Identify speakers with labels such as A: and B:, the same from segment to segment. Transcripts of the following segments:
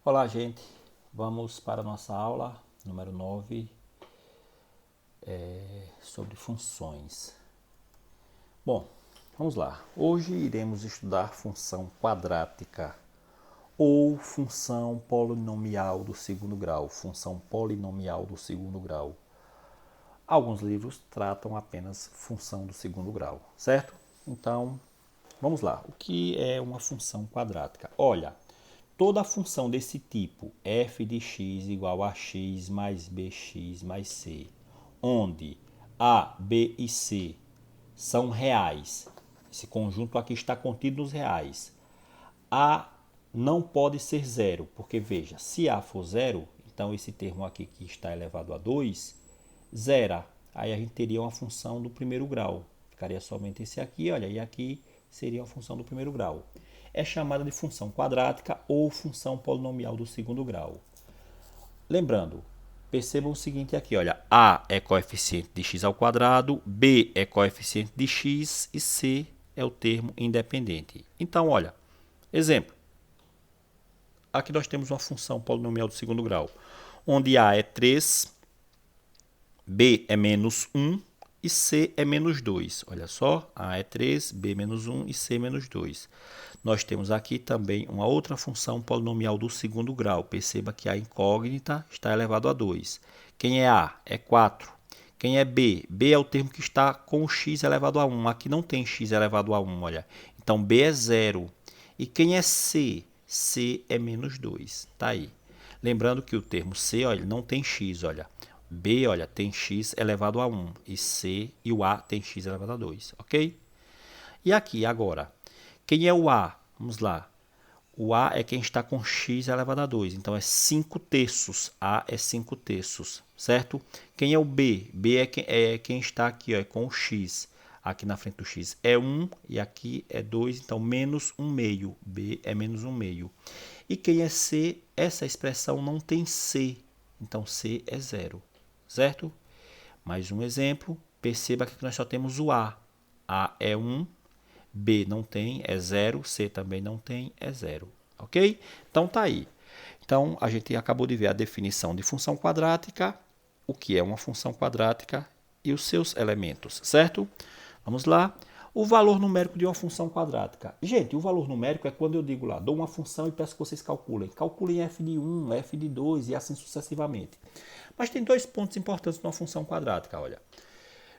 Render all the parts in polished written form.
A: Olá, gente. Vamos para a nossa aula número 9 sobre funções. Bom, vamos lá. Hoje iremos estudar função quadrática ou função polinomial do segundo grau. Função polinomial do segundo grau. Alguns livros tratam apenas função do segundo grau, certo? Então, vamos lá. O que é uma função quadrática? Olha, toda função desse tipo, f de x igual a x mais bx mais c, onde a, b e c são reais, esse conjunto aqui está contido nos reais, a não pode ser zero, porque veja, se a for zero, então esse termo aqui que está elevado a 2, zera. Aí a gente teria uma função do primeiro grau. Ficaria somente esse aqui, olha, e aqui seria uma função do primeiro grau. É chamada de função quadrática ou função polinomial do segundo grau. Lembrando, percebam o seguinte aqui, olha, a é coeficiente de x ao quadrado, b é coeficiente de x e c é o termo independente. Então, olha, exemplo. Aqui nós temos uma função polinomial do segundo grau, onde a é 3, b é menos 1 e c é menos 2. Olha só, a é 3, b menos 1 e c menos 2. Nós temos aqui também uma outra função polinomial do segundo grau. Perceba que a incógnita está elevado a 2. Quem é a? É 4. Quem é b? B é o termo que está com o x elevado a 1. Aqui não tem x elevado a 1, olha. Então, b é 0. E quem é c? C é menos 2. Tá aí. Lembrando que o termo c, olha, ele não tem x, olha. B, olha, tem x elevado a 1. E C e o A tem x elevado a 2, ok? E aqui, agora, quem é o A? Vamos lá. O A é quem está com x elevado a 2. Então, é 5 terços. A é 5 terços, certo? Quem é o B? B é quem está aqui, ó, com o x. Aqui na frente do x é 1 e aqui é 2. Então, menos 1 meio. B é menos 1 meio. E quem é C? Essa expressão não tem C. Então, C é 0, certo? Mais um exemplo. Perceba que nós só temos o A. A é 1. B não tem, é 0. C também não tem, é 0. Ok? Então, tá aí. Então, a gente acabou de ver a definição de função quadrática, o que é uma função quadrática e os seus elementos, certo? Vamos lá. O valor numérico de uma função quadrática. Gente, o valor numérico é quando eu digo lá, dou uma função e peço que vocês calculem. Calculem f de 1, f de 2 e assim sucessivamente. Mas tem dois pontos importantes numa função quadrática, olha.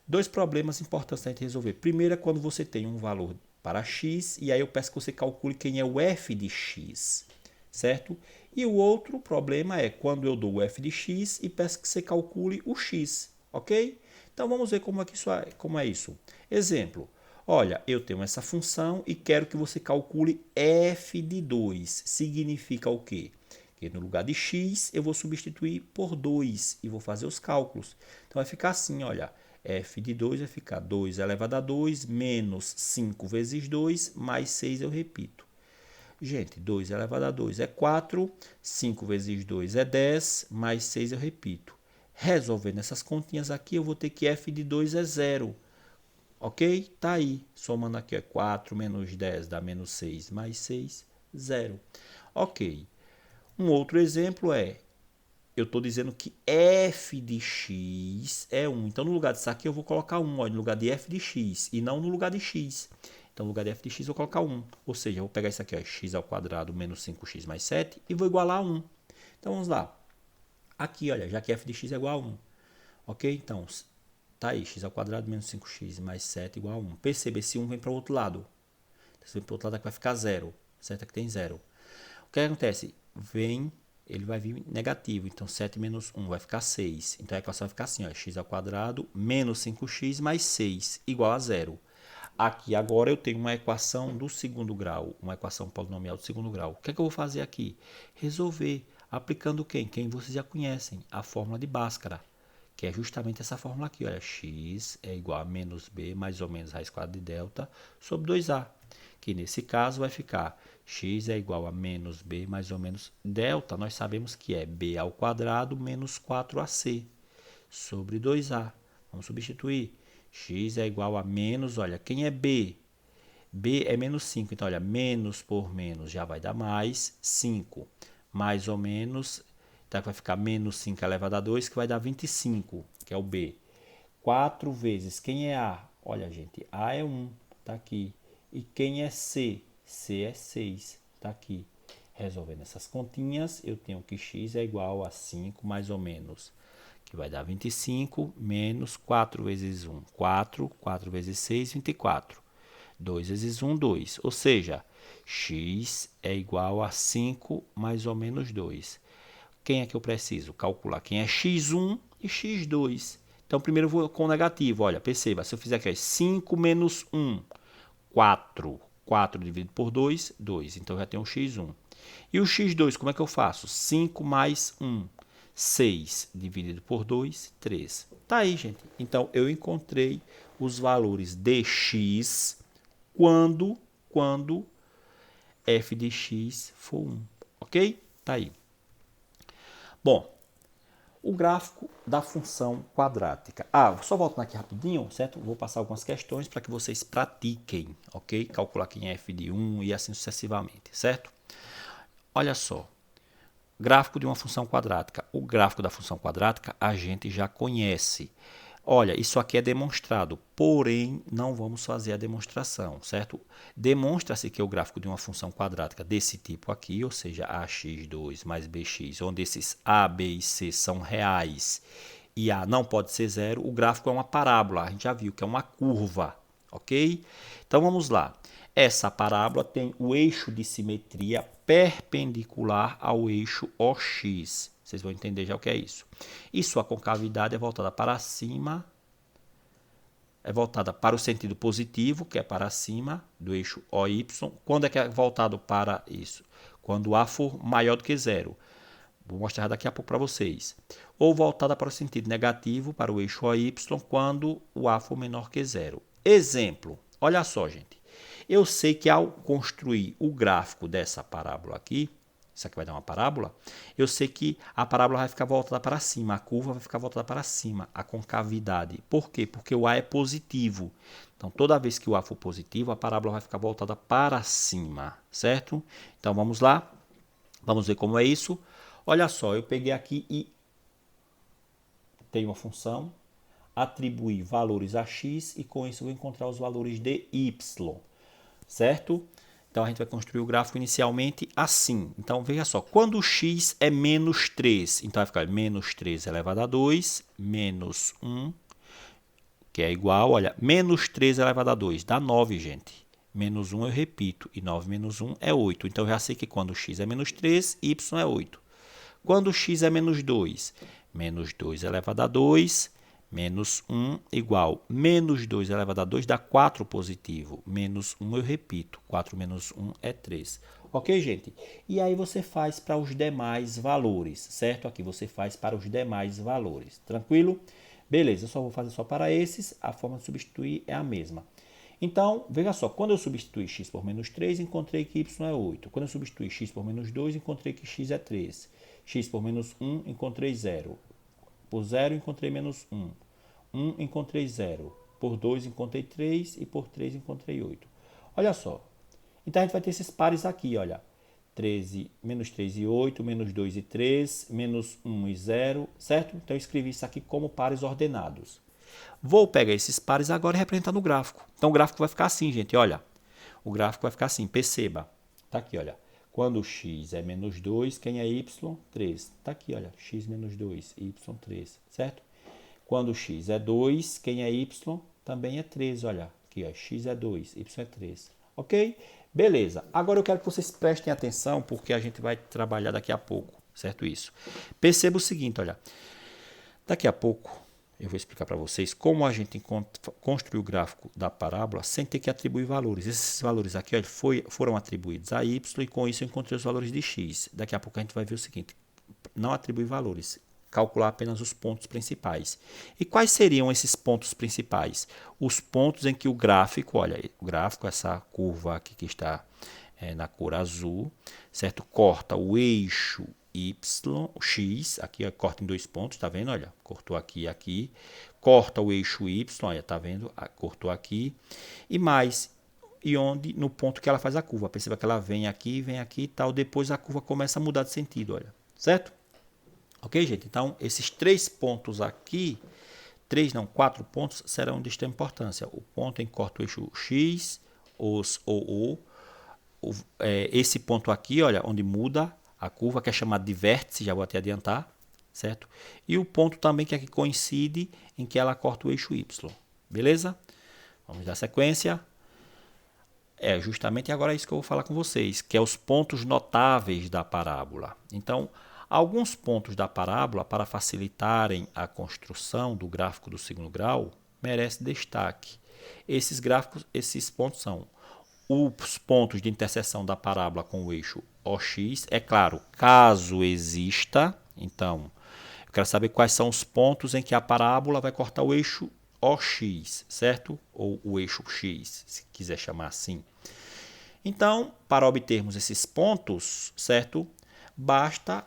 A: Dois problemas importantes a gente resolver. Primeiro é quando você tem um valor para x e aí eu peço que você calcule quem é o f de x, certo? E o outro problema é quando eu dou o f de x e peço que você calcule o x, ok? Então vamos ver como é isso. Exemplo, olha, eu tenho essa função e quero que você calcule f de 2. Significa o quê? Que no lugar de x eu vou substituir por 2 e vou fazer os cálculos. Então vai ficar assim, olha, f de 2 vai ficar 2 elevado a 2 menos 5 vezes 2 mais 6 eu repito. Gente, 2 elevado a 2 é 4, 5 vezes 2 é 10, mais 6 eu repito. Resolvendo essas continhas aqui, eu vou ter que f de 2 é 0. Ok? Tá aí. Somando aqui é 4 menos 10 dá menos 6, mais 6, 0. Ok. Um outro exemplo é, eu estou dizendo que f de x é 1. Então, no lugar disso aqui, eu vou colocar 1, ó, no lugar de f de x, e não no lugar de x. Então, no lugar de f de x, eu vou colocar 1. Ou seja, eu vou pegar isso aqui, ó, x ao quadrado menos 5x mais 7, e vou igualar a 1. Então, vamos lá. Aqui, olha, já que f de x é igual a 1. Ok? Então, tá aí, x ao quadrado menos 5x mais 7 igual a 1. Perceba, esse 1 vem para o outro lado. Se vem para o outro lado, aqui vai ficar 0. Certo? Aqui tem 0. O que acontece? Ele vai vir negativo. Então, 7 menos 1 vai ficar 6. Então, a equação vai ficar assim, ó, x ao quadrado menos 5x mais 6 igual a 0. Aqui, agora, eu tenho uma equação do segundo grau, uma equação polinomial do segundo grau. O que é que eu vou fazer aqui? Resolver, aplicando quem? Quem vocês já conhecem, a fórmula de Bhaskara, que é justamente essa fórmula aqui, olha, x é igual a menos b mais ou menos raiz quadrada de delta sobre 2a, que nesse caso vai ficar x é igual a menos b mais ou menos delta, nós sabemos que é b ao quadrado menos 4ac sobre 2a. Vamos substituir. X é igual a menos, olha, quem é b? B é menos 5, então olha, menos por menos já vai dar mais 5. mais ou menos, então vai ficar menos 5 elevado a 2, que vai dar 25, que é o B. 4 vezes, quem é A? Olha, gente, A é 1, tá aqui. E quem é C? C é 6, tá aqui. Resolvendo essas continhas, eu tenho que x é igual a 5, mais ou menos, que vai dar 25, menos 4 vezes 1, 4, 4 vezes 6, 24. 2 vezes 1, 2. Ou seja, x é igual a 5 mais ou menos 2. Quem é que eu preciso calcular? Quem é x1 e x2. Então, primeiro eu vou com o negativo. Olha, perceba, se eu fizer aqui 5 menos 1, 4. 4 dividido por 2, 2. Então, eu já tenho o x1. E o x2, como é que eu faço? 5 mais 1, 6 dividido por 2, 3. Tá aí, gente. Então, eu encontrei os valores de x quando f de x for 1. Ok? Tá aí. Bom, o gráfico da função quadrática. Só voltando aqui rapidinho, certo? Vou passar algumas questões para que vocês pratiquem, ok? Calcular quem é f de 1 e assim sucessivamente, certo? Olha só, gráfico de uma função quadrática. O gráfico da função quadrática a gente já conhece. Olha, isso aqui é demonstrado, porém não vamos fazer a demonstração, certo? Demonstra-se que o gráfico de uma função quadrática desse tipo aqui, ou seja, ax2 mais bx, onde esses a, b e c são reais e a não pode ser zero, o gráfico é uma parábola, a gente já viu que é uma curva, ok? Então vamos lá. Essa parábola tem o eixo de simetria perpendicular ao eixo OX. Vocês vão entender já o que é isso. E sua concavidade é voltada para cima, é voltada para o sentido positivo, que é para cima do eixo OY. Quando é que é voltado para isso? Quando A for maior do que zero. Vou mostrar daqui a pouco para vocês. Ou voltada para o sentido negativo, para o eixo OY, quando o A for menor que zero. Exemplo, olha só, gente. Eu sei que ao construir o gráfico dessa parábola aqui, isso aqui vai dar uma parábola, eu sei que a parábola vai ficar voltada para cima, a curva vai ficar voltada para cima, a concavidade. Por quê? Porque o A é positivo. Então, toda vez que o A for positivo, a parábola vai ficar voltada para cima, certo? Então, vamos lá. Vamos ver como é isso. Olha só, eu peguei aqui e tenho uma função, atribuir valores a x e com isso eu vou encontrar os valores de y, certo? Então, a gente vai construir o gráfico inicialmente assim. Então, veja só, quando x é menos 3, então vai ficar menos 3 elevado a 2, menos 1, que é igual, olha, menos 3 elevado a 2, dá 9, gente. Menos 1 eu repito, e 9 menos 1 é 8. Então, eu já sei que quando x é menos 3, y é 8. Quando x é menos 2, menos 2 elevado a 2, menos 1 igual, menos 2 elevado a 2 dá 4 positivo, menos 1 eu repito, 4 menos 1 é 3. Ok, gente? E aí você faz para os demais valores, certo? Aqui você faz para os demais valores, tranquilo? Beleza, eu só vou fazer só para esses, a forma de substituir é a mesma. Então, veja só, quando eu substituí x por menos 3, encontrei que y é 8. Quando eu substituí x por menos 2, encontrei que x é 3. X por menos 1, encontrei 0. Por 0, encontrei menos 1. 1, encontrei 0. Por 2, encontrei 3. E por 3, encontrei 8. Olha só. Então, a gente vai ter esses pares aqui, olha. 13, menos 3 e 8, menos 2 e 3, menos 1 e 0, certo? Então, eu escrevi isso aqui como pares ordenados. Vou pegar esses pares agora e representar no gráfico. Então, o gráfico vai ficar assim, gente, olha. O gráfico vai ficar assim, perceba. Tá aqui, olha. Quando x é menos 2, quem é y? 3. Tá aqui, olha. X menos 2, y 3, certo? Quando x é 2, quem é y? Também é 3, olha. Aqui, ó. X é 2, y é 3. Ok? Beleza. Agora eu quero que vocês prestem atenção, porque a gente vai trabalhar daqui a pouco, certo? Isso. Perceba o seguinte, olha. Daqui a pouco eu vou explicar para vocês como a gente construiu o gráfico da parábola sem ter que atribuir valores. Esses valores aqui ó, foram atribuídos a y e com isso eu encontrei os valores de x. Daqui a pouco a gente vai ver o seguinte, não atribuir valores, calcular apenas os pontos principais. E quais seriam esses pontos principais? Os pontos em que o gráfico, olha, o gráfico, essa curva aqui que está na cor azul, certo? Corta o eixo y, x, aqui ó, corta em 2 pontos, tá vendo? Olha, cortou aqui e aqui. Corta o eixo y, olha, tá vendo? Cortou aqui. E mais, e onde no ponto que ela faz a curva. Perceba que ela vem aqui e tal. Depois a curva começa a mudar de sentido, olha. Certo? Ok, gente? Então, esses 3 pontos aqui, 4 pontos serão de extrema importância. O ponto em que corta o eixo X, os ou O. Esse ponto aqui, olha, onde muda a curva, que é chamado de vértice, já vou até adiantar, certo? E o ponto também que aqui coincide em que ela corta o eixo Y. Beleza? Vamos dar sequência. Justamente agora é isso que eu vou falar com vocês, que é os pontos notáveis da parábola. Então, alguns pontos da parábola, para facilitarem a construção do gráfico do segundo grau, merecem destaque. Esses pontos são os pontos de interseção da parábola com o eixo OX. É claro, caso exista, então, eu quero saber quais são os pontos em que a parábola vai cortar o eixo OX, certo? Ou o eixo X, se quiser chamar assim. Então, para obtermos esses pontos, certo? Basta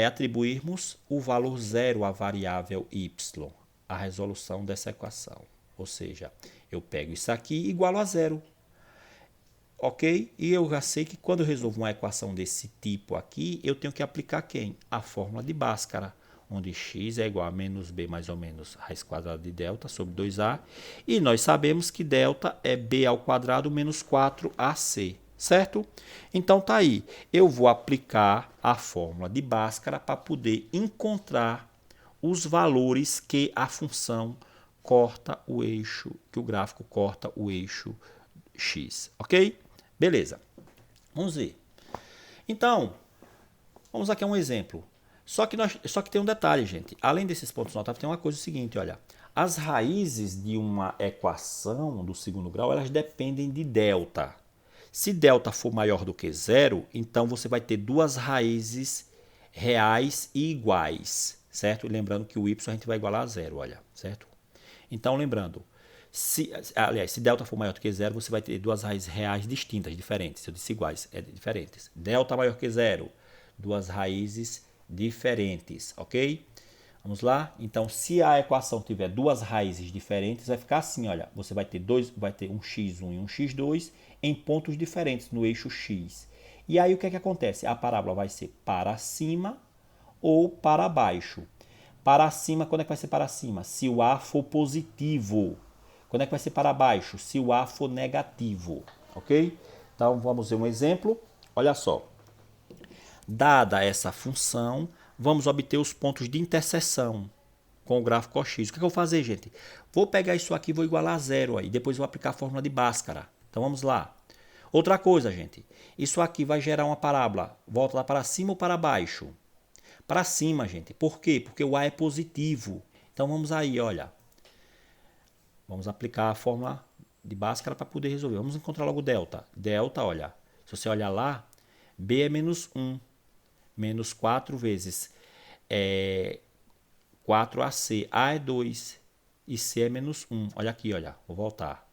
A: atribuirmos o valor zero à variável y, a resolução dessa equação. Ou seja, eu pego isso aqui e igualo a zero. Ok? E eu já sei que quando eu resolvo uma equação desse tipo aqui, eu tenho que aplicar quem? A fórmula de Bhaskara, onde x é igual a menos b mais ou menos raiz quadrada de delta sobre 2a. E nós sabemos que delta é b ao quadrado menos 4ac, certo? Então tá aí. Eu vou aplicar a fórmula de Bhaskara para poder encontrar os valores que a função corta o eixo, que o gráfico corta o eixo x, ok? Beleza. Vamos ver. Então, vamos aqui a um exemplo. Só que tem um detalhe, gente. Além desses pontos notáveis, tem uma coisa seguinte, olha. As raízes de uma equação do segundo grau, elas dependem de delta. Se delta for maior do que zero, então você vai ter duas raízes reais e iguais, certo? E lembrando que o y a gente vai igualar a zero, olha, certo? Então, lembrando, se delta for maior do que zero, você vai ter duas raízes reais distintas, diferentes. Eu disse iguais, diferentes. Delta maior que zero, duas raízes diferentes, ok? Vamos lá? Então, se a equação tiver duas raízes diferentes, vai ficar assim, olha. Você vai ter um x1 e um x2 em pontos diferentes no eixo x. E aí, o que é que acontece? A parábola vai ser para cima ou para baixo. Para cima, quando é que vai ser para cima? Se o A for positivo. Quando é que vai ser para baixo? Se o A for negativo, ok? Então, vamos ver um exemplo. Olha só. Dada essa função, vamos obter os pontos de interseção com o gráfico OX. O que eu vou fazer, gente? Vou pegar isso aqui e vou igualar a zero aí. Depois vou aplicar a fórmula de Bhaskara. Então, vamos lá. Outra coisa, gente. Isso aqui vai gerar uma parábola. Volta lá para cima ou para baixo? Para cima, gente. Por quê? Porque o A é positivo. Então, vamos aí, olha. Vamos aplicar a fórmula de Bhaskara para poder resolver. Vamos encontrar logo delta. Delta, olha, se você olhar lá, B é menos 1. Menos 4 vezes 4AC. A é 2 e C é menos 1. Olha aqui, olha. Vou voltar.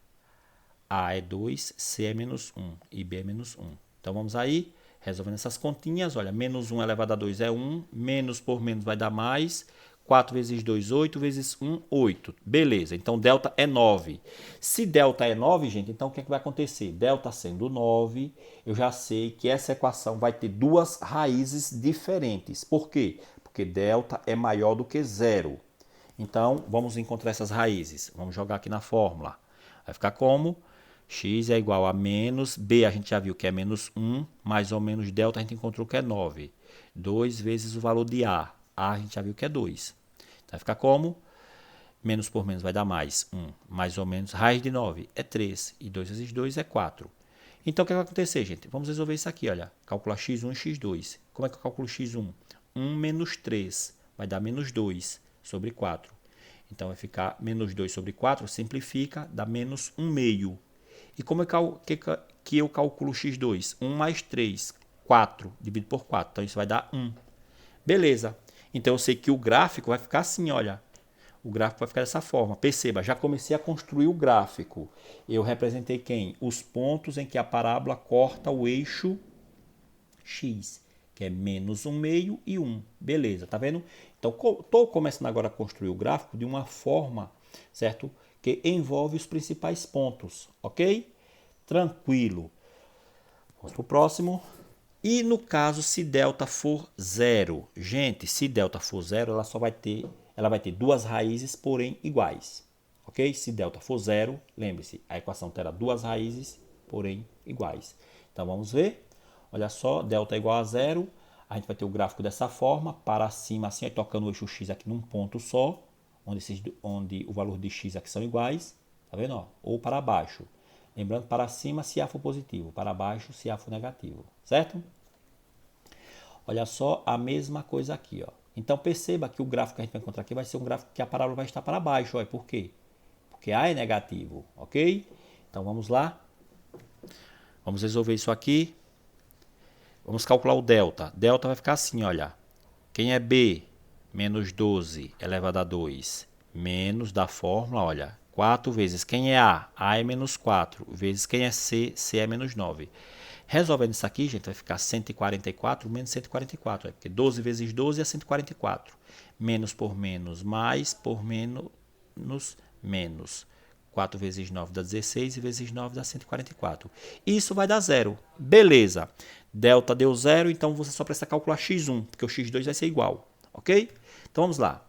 A: A é 2, C é menos 1 e B é menos 1. Então, vamos aí, resolvendo essas continhas. Olha, menos 1 elevado a 2 é 1. Menos por menos vai dar mais. 4 vezes 2, 8, vezes 1, 8. Beleza, então delta é 9. Se delta é 9, gente, então o que é que vai acontecer? Delta sendo 9, eu já sei que essa equação vai ter duas raízes diferentes. Por quê? Porque delta é maior do que zero. Então, vamos encontrar essas raízes. Vamos jogar aqui na fórmula. Vai ficar como? X é igual a menos, B a gente já viu que é menos 1, mais ou menos delta a gente encontrou que é 9. 2 vezes o valor de A. A gente já viu que é 2. Vai ficar como? Menos por menos vai dar mais 1. Mais ou menos, raiz de 9 é 3. E 2 vezes 2 é 4. Então, o que vai acontecer, gente? Vamos resolver isso aqui, olha. Calcular x1 e x2. Como é que eu calculo x1? 1 menos 3 vai dar menos 2 sobre 4. Então, vai ficar menos 2 sobre 4, simplifica, dá menos 1 meio. E como é que eu calculo x2? 1 mais 3, 4, dividido por 4. Então, isso vai dar 1. Beleza. Então, eu sei que o gráfico vai ficar assim, olha. O gráfico vai ficar dessa forma. Perceba, já comecei a construir o gráfico. Eu representei quem? Os pontos em que a parábola corta o eixo x, que é menos 1 meio e 1. Beleza, tá vendo? Então, estou começando agora a construir o gráfico de uma forma, certo? Que envolve os principais pontos, ok? Tranquilo. Vamos para o próximo. E no caso, se delta for zero, gente, se delta for zero, ela vai ter duas raízes, porém iguais. Ok? Se delta for zero, lembre-se, a equação terá duas raízes, porém iguais. Então vamos ver. Olha só, delta é igual a zero. A gente vai ter o gráfico dessa forma, para cima, assim, aí tocando o eixo x aqui num ponto só, onde o valor de x aqui são iguais. Tá vendo? Ó? Ou para baixo. Lembrando, para cima se A for positivo, para baixo se A for negativo, certo? Olha só a mesma coisa aqui, ó. Então perceba que o gráfico que a gente vai encontrar aqui vai ser um gráfico que a parábola vai estar para baixo, ó. Por quê? Porque A é negativo, ok? Então vamos lá. Vamos resolver isso aqui. Vamos calcular o delta. Delta vai ficar assim, olha. Quem é B? Menos 12 elevado a 2. Menos da fórmula, olha. 4 vezes quem é A? A é menos 4. Vezes quem é C? C é menos 9. Resolvendo isso aqui, gente, vai ficar 144 menos 144. Porque 12 vezes 12 é 144. Menos por menos, mais por menos, menos. 4 vezes 9 dá 16 e vezes 9 dá 144. Isso vai dar zero. Beleza. Delta deu zero, então você só precisa calcular x1, porque o x2 vai ser igual. Ok? Então vamos lá.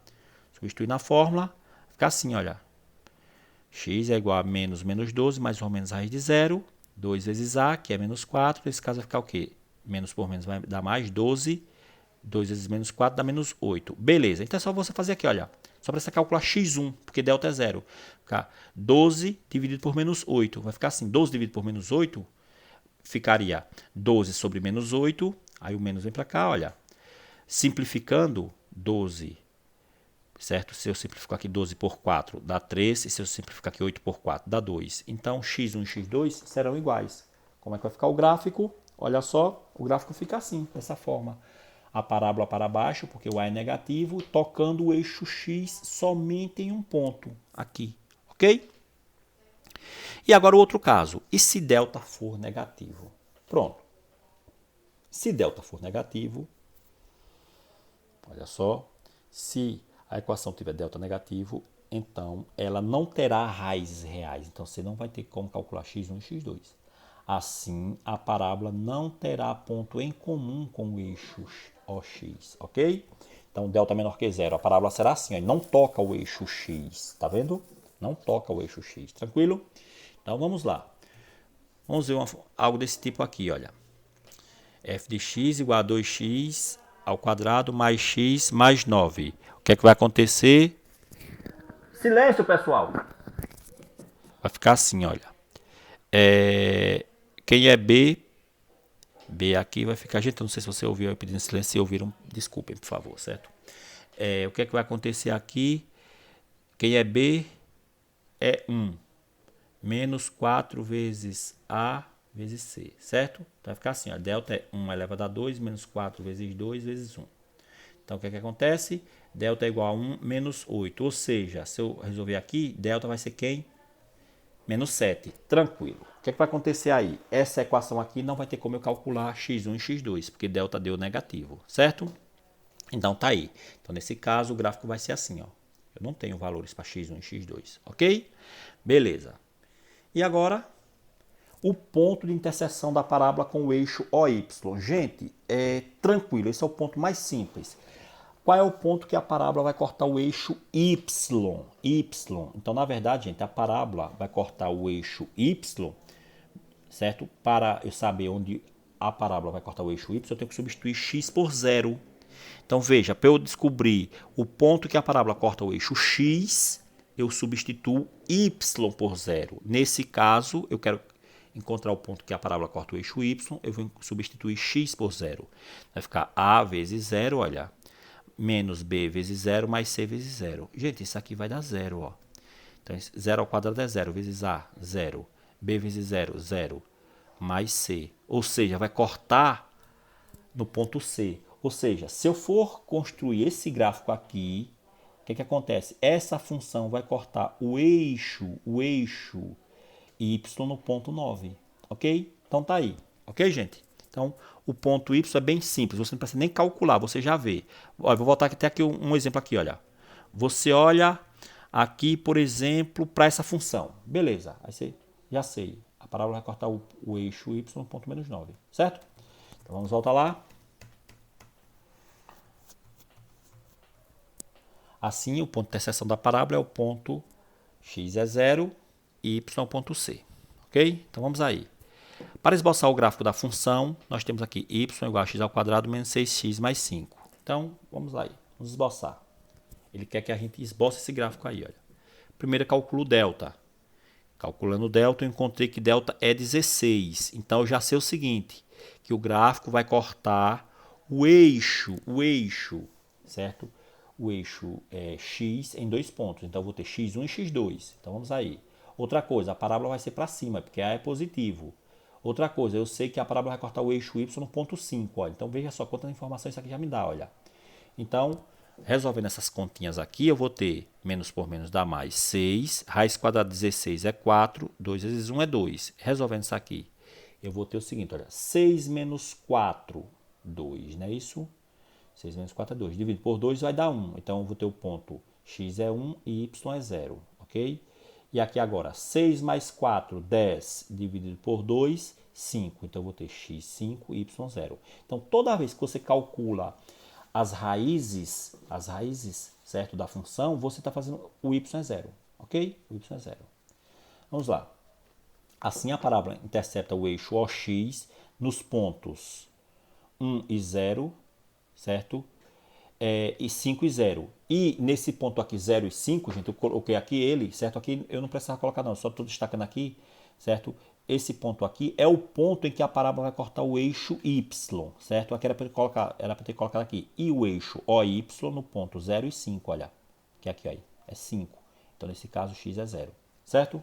A: Substituir na fórmula. Vai ficar assim, olha. X é igual a menos 12, mais ou menos raiz de zero. 2 vezes A, que é menos 4. Nesse caso vai ficar o quê? Menos por menos vai dar mais 12. 2 vezes menos 4 dá menos 8. Beleza. Então é só você fazer aqui, olha. Só precisa calcular x1, porque delta é zero. Ficar 12 dividido por menos 8. Vai ficar assim, 12 dividido por menos 8 ficaria 12 sobre menos 8. Aí o menos vem para cá, olha. Simplificando, 12, certo? Se eu simplificar aqui 12 por 4, dá 3. E se eu simplificar aqui 8 por 4, dá 2. Então, x1 e x2 serão iguais. Como é que vai ficar o gráfico? Olha só, o gráfico fica assim, dessa forma. A parábola para baixo, porque o A é negativo, tocando o eixo x somente em um ponto, aqui, ok? E agora o outro caso, e se delta for negativo? Pronto. Se delta for negativo, olha só, se a equação tiver delta negativo, então ela não terá raízes reais, então você não vai ter como calcular x1 e x2. Assim, a parábola não terá ponto em comum com o eixo OX, ok? Então, delta menor que zero. A parábola será assim, ó, não toca o eixo X, tá vendo? Não toca o eixo X, tranquilo? Então, vamos lá. Vamos ver algo desse tipo aqui, olha. f de x igual a 2x ao quadrado mais x mais 9. O que é que vai acontecer? Silêncio, pessoal! Vai ficar assim, olha. Quem é B? B aqui vai ficar... Gente, eu não sei se você ouviu eu pedindo silêncio. Se ouviram, desculpem, por favor, certo? O que é que vai acontecer aqui? Quem é B é 1. Menos 4 vezes A vezes C, certo? Então vai ficar assim, ó. Delta é 1 elevado a 2, menos 4 vezes 2 vezes 1. Então o que é que acontece? Delta é igual a 1 menos 8. Ou seja, se eu resolver aqui, delta vai ser quem? Menos 7. Tranquilo. O que é que vai acontecer aí? Essa equação aqui não vai ter como eu calcular x1 e x2, porque delta deu negativo, certo? Então tá aí. Então nesse caso o gráfico vai ser assim, ó. Eu não tenho valores para x1 e x2, ok? Beleza. E agora o ponto de interseção da parábola com o eixo OY. Gente, é tranquilo, esse é o ponto mais simples. Qual é o ponto que a parábola vai cortar o eixo Y? Então, na verdade, gente, a parábola vai cortar o eixo Y, certo? Para eu saber onde a parábola vai cortar o eixo Y, eu tenho que substituir x por zero. Então, veja, para eu descobrir o ponto que a parábola corta o eixo X, eu substituo Y por zero. Nesse caso, eu quero encontrar o ponto que a parábola corta o eixo Y, eu vou substituir X por zero. Vai ficar A vezes zero, olha, menos B vezes zero, mais C vezes zero. Gente, isso aqui vai dar zero, ó. Então, 0 ao quadrado é zero, vezes A, zero. B vezes zero, zero, mais C. Ou seja, vai cortar no ponto C. Ou seja, se eu for construir esse gráfico aqui, o que acontece? Essa função vai cortar o eixo y no ponto 9, ok? Então tá aí, ok, gente? Então, o ponto y é bem simples, você não precisa nem calcular, você já vê. Olha, vou voltar até aqui um exemplo aqui, olha. Você olha aqui, por exemplo, para essa função. Beleza, aí você já sei. parábola vai cortar o eixo y no ponto menos 9, certo? Então vamos voltar lá. Assim, o ponto de interseção da parábola é o ponto x é 0 e y é o ponto C. Ok? Então vamos aí. Para esboçar o gráfico da função, nós temos aqui y igual a x ao quadrado menos 6x mais 5. Então, vamos lá aí. Vamos esboçar. Ele quer que a gente esboce esse gráfico aí, olha. Primeiro, calculo o delta. Calculando o delta, eu encontrei que delta é 16. Então, eu já sei o seguinte, que o gráfico vai cortar o eixo, certo? O eixo é x em 2 pontos. Então, eu vou ter x1 e x2. Então, vamos aí. Outra coisa, a parábola vai ser para cima, porque A é positivo. Outra coisa, eu sei que a parábola vai cortar o eixo y no ponto 5. Olha. Então, veja só quantas informações isso aqui já me dá, olha. Então, resolvendo essas continhas aqui, eu vou ter menos por menos dá mais 6. Raiz quadrada de 16 é 4. 2 vezes 1 é 2. Resolvendo isso aqui, eu vou ter o seguinte, olha. 6 menos 4, 2, não é isso? 6 menos 4 é 2. Dividido por 2 vai dar 1. Então, eu vou ter o ponto x é 1 e y é 0. Ok? E aqui agora, 6 mais 4, 10, dividido por 2, 5. Então, eu vou ter x5 e y0. Então, toda vez que você calcula as raízes, certo, da função, você está fazendo o y é 0. Ok? O y é 0. Vamos lá. Assim, a parábola intercepta o eixo OX nos pontos 1 e 0, certo? E 5 e 0. E nesse ponto aqui, 0 e 5, gente, eu coloquei aqui ele, certo? Aqui eu não precisava colocar não, só estou destacando aqui, certo? Esse ponto aqui é o ponto em que a parábola vai cortar o eixo y, certo? Aqui era para ter colocado aqui. E o eixo OY no ponto 0 e 5, olha. Que aqui, ó, é 5. Então, nesse caso, x é 0, certo?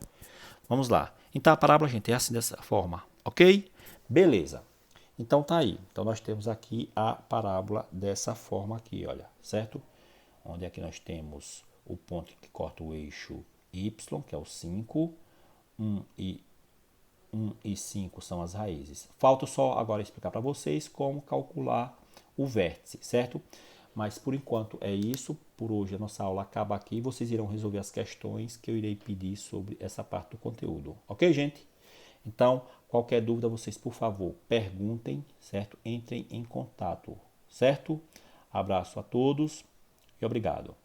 A: Vamos lá. Então, a parábola, gente, é assim dessa forma, ok? Beleza. Então tá aí. Então nós temos aqui a parábola dessa forma aqui, olha, certo? Onde aqui nós temos o ponto que corta o eixo y, que é o 5, 1 e 5 são as raízes. Falta só agora explicar para vocês como calcular o vértice, certo? Mas por enquanto é isso. Por hoje a nossa aula acaba aqui. Vocês irão resolver as questões que eu irei pedir sobre essa parte do conteúdo. Ok, gente? Então, qualquer dúvida, vocês, por favor, perguntem, certo? Entrem em contato, certo? Abraço a todos e obrigado.